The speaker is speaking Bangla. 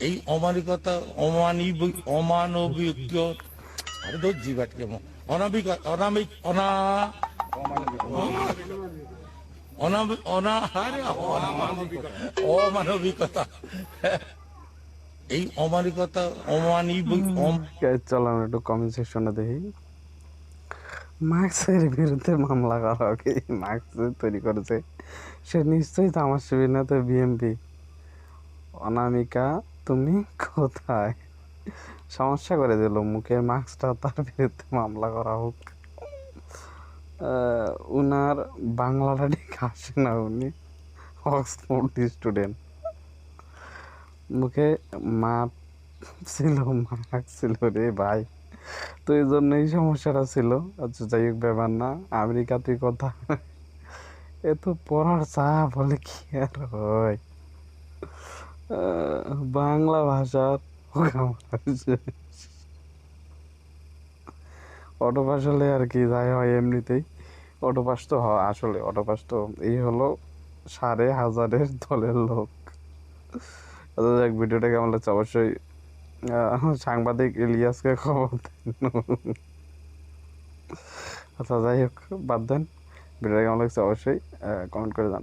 এই অমানবিকতা অমানবিক আরে ধরছি বাট কেমন অনাবিক অনামিক অনা আরে অমানবিকতা এই অমানবিকতা চলো আমরা একটু কমেন্ট সেকশনে দেখি। মার্কসের বিরুদ্ধে মামলা করা হোক। মার্কস তৈরি করেছে সে নিশ্চয়ই তামার শিবির না তো বিএমপি। অনামিকা তুমি কোথায়? সমস্যা করে দিল মুখের মাস্কটা, তার বিরুদ্ধে মামলা করা হোক। উনার বাংলাটা ঠিক আসে না, উনি অক্সফোর্ড স্টুডেন্ট। মুখে মাপ ছিল, মার্ক ছিল রে ভাই, তো এই জন্যই সমস্যাটা ছিল। আচ্ছা যাই হোক, ব্যাপার না। আমেরিকা তুই কথা এত পড়ার চা বলে কি আর হয়। বাংলা ভাষার অটোপাস হলে আর কি যাই হয় এমনিতেই। অটোপাস তো হয় আসলে, অটোপাস তো এই হলো 1,500-এর দলের লোক। আচ্ছা যাক, ভিডিওটা কেমন লাগছে অবশ্যই সাংবাদিক ইলিয়াসকে খবর দেন। আচ্ছা যাই হোক, বাদ দেন। ভিডিওটা কেমন লাগছে অবশ্যই কমেন্ট করে জানান।